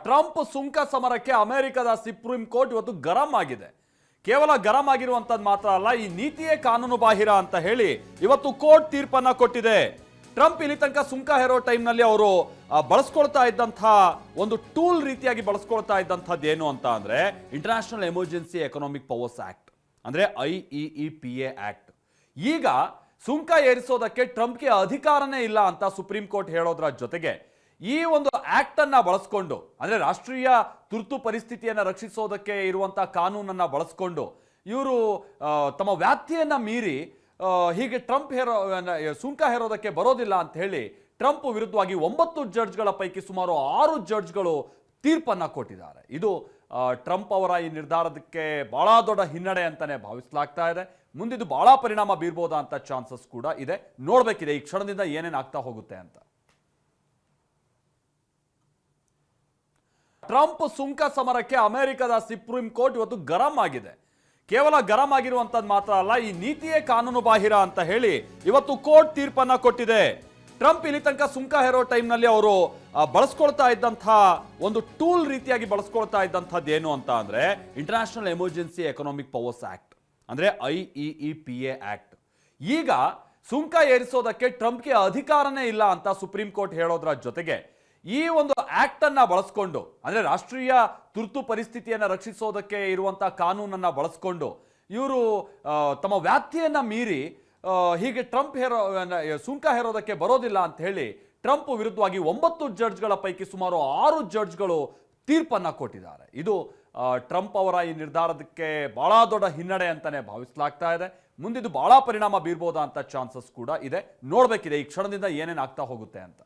Trump ಸುಂಕ ಸಮರಕ್ಕೆ ಅಮೆರಿಕದ supreme court ಇವತ್ತು ಗರಂ ಆಗಿದೆ. ಕೇವಲ ಗರಂ ಆಗಿರುವಂತದ್ದು ಮಾತ್ರ ಅಲ್ಲ, ಈ ನೀತಿಯೇ ಕಾನೂನು ಬಾಹಿರ ಅಂತ ಹೇಳಿ ಇವತ್ತು ಕೋರ್ಟ್ ತೀರ್ಪನ್ನ ಕೊಟ್ಟಿದೆ. ಟ್ರಂಪ್ ಇಲ್ಲಿ ತನಕ ಸುಂಕ ಹೇರೋ ಟೈಮ್ನಲ್ಲಿ ಅವರು ಬಳಸ್ಕೊಳ್ತಾ ಇದ್ದಂತಹ ಒಂದು ಟೂಲ್ ರೀತಿಯಾಗಿ ಬಳಸ್ಕೊಳ್ತಾ ಇದ್ದಂಥದ್ದು ಏನು ಅಂತ ಅಂದ್ರೆ international emergency economic powers act, ಅಂದ್ರೆ IEEPA ಆಕ್ಟ್. ಈಗ ಸುಂಕ ಏರಿಸೋದಕ್ಕೆ ಟ್ರಂಪ್ಗೆ ಅಧಿಕಾರನೇ ಇಲ್ಲ ಅಂತ ಸುಪ್ರೀಂ ಕೋರ್ಟ್ ಹೇಳೋದ್ರ ಜೊತೆಗೆ ಈ ಒಂದು ಆಕ್ಟ್ ಅನ್ನ ಬಳಸ್ಕೊಂಡು, ಅಂದ್ರೆ ರಾಷ್ಟ್ರೀಯ ತುರ್ತು ಪರಿಸ್ಥಿತಿಯನ್ನ ರಕ್ಷಿಸೋದಕ್ಕೆ ಇರುವಂತಹ ಕಾನೂನನ್ನ ಬಳಸ್ಕೊಂಡು ಇವರು ತಮ್ಮ ವ್ಯಾಪ್ತಿಯನ್ನ ಮೀರಿ ಹೀಗೆ ಟ್ರಂಪ್ ಸುಂಕ ಹೇರೋದಕ್ಕೆ ಬರೋದಿಲ್ಲ ಅಂತ ಹೇಳಿ ಟ್ರಂಪ್ ವಿರುದ್ಧವಾಗಿ 9 ಜಡ್ಜ್ಗಳ ಪೈಕಿ ಸುಮಾರು 6 ಜಡ್ಜ್ಗಳು ತೀರ್ಪನ್ನ ಕೊಟ್ಟಿದ್ದಾರೆ. ಇದು ಟ್ರಂಪ್ ಅವರ ಈ ನಿರ್ಧಾರಕ್ಕೆ ಬಹಳ ದೊಡ್ಡ ಹಿನ್ನಡೆ ಅಂತಾನೆ ಭಾವಿಸಲಾಗ್ತಾ ಇದೆ. ಮುಂದಿದ್ದು ಬಹಳ ಪರಿಣಾಮ ಬೀರ್ಬೋದಾ ಅಂತ ಚಾನ್ಸಸ್ ಕೂಡ ಇದೆ. ನೋಡ್ಬೇಕಿದೆ ಈ ಕ್ಷಣದಿಂದ ಏನೇನು ಆಗ್ತಾ ಹೋಗುತ್ತೆ ಅಂತ. ಟ್ರಂಪ್ ಸುಂಕ ಸಮರಕ್ಕೆ ಅಮೆರಿಕದ ಸುಪ್ರೀಂ ಕೋರ್ಟ್ ಇವತ್ತು ಗರಂ ಆಗಿದೆ. ಕೇವಲ ಗರಂ ಆಗಿರುವಂತದ್ದು ಮಾತ್ರ ಅಲ್ಲ, ಈ ನೀತಿಯೇ ಕಾನೂನು ಬಾಹಿರ ಅಂತ ಹೇಳಿ ಇವತ್ತು ಕೋರ್ಟ್ ತೀರ್ಪನ್ನ ಕೊಟ್ಟಿದೆ. ಟ್ರಂಪ್ ಇಲ್ಲಿ ತನಕ ಸುಂಕ ಹೇರೋ ಟೈಮ್ನಲ್ಲಿ ಅವರು ಬಳಸ್ಕೊಳ್ತಾ ಇದ್ದಂತಹ ಒಂದು ಟೂಲ್ ರೀತಿಯಾಗಿ ಬಳಸ್ಕೊಳ್ತಾ ಇದ್ದಂಥದ್ದು ಏನು ಅಂತ ಅಂದ್ರೆ international emergency economic powers act, ಅಂದ್ರೆ IEEPA ಆಕ್ಟ್. ಈಗ ಸುಂಕ ಏರಿಸೋದಕ್ಕೆ ಟ್ರಂಪ್ಗೆ ಅಧಿಕಾರನೇ ಇಲ್ಲ ಅಂತ ಸುಪ್ರೀಂ ಕೋರ್ಟ್ ಹೇಳೋದ್ರ ಜೊತೆಗೆ ಈ ಒಂದು ಆಕ್ಟ್ ಅನ್ನ ಬಳಸ್ಕೊಂಡು, ಅಂದ್ರೆ ರಾಷ್ಟ್ರೀಯ ತುರ್ತು ಪರಿಸ್ಥಿತಿಯನ್ನ ರಕ್ಷಿಸೋದಕ್ಕೆ ಇರುವಂತಹ ಕಾನೂನನ್ನ ಬಳಸ್ಕೊಂಡು ಇವರು ತಮ್ಮ ವ್ಯಾಪ್ತಿಯನ್ನ ಮೀರಿ ಹೀಗೆ ಟ್ರಂಪ್ ಸುಂಕ ಹೇರೋದಕ್ಕೆ ಬರೋದಿಲ್ಲ ಅಂತ ಹೇಳಿ ಟ್ರಂಪ್ ವಿರುದ್ಧವಾಗಿ 9 ಜಡ್ಜ್ಗಳ ಪೈಕಿ ಸುಮಾರು 6 ಜಡ್ಜ್ಗಳು ತೀರ್ಪನ್ನ ಕೊಟ್ಟಿದ್ದಾರೆ. ಇದು ಟ್ರಂಪ್ ಅವರ ಈ ನಿರ್ಧಾರಕ್ಕೆ ಬಹಳ ದೊಡ್ಡ ಹಿನ್ನಡೆ ಅಂತಾನೆ ಭಾವಿಸಲಾಗ್ತಾ ಇದೆ. ಮುಂದಿದ್ದು ಬಹಳ ಪರಿಣಾಮ ಬೀರ್ಬೋದಾ ಅಂತ ಚಾನ್ಸಸ್ ಕೂಡ ಇದೆ. ನೋಡ್ಬೇಕಿದೆ ಈ ಕ್ಷಣದಿಂದ ಏನೇನು ಆಗ್ತಾ ಹೋಗುತ್ತೆ ಅಂತ.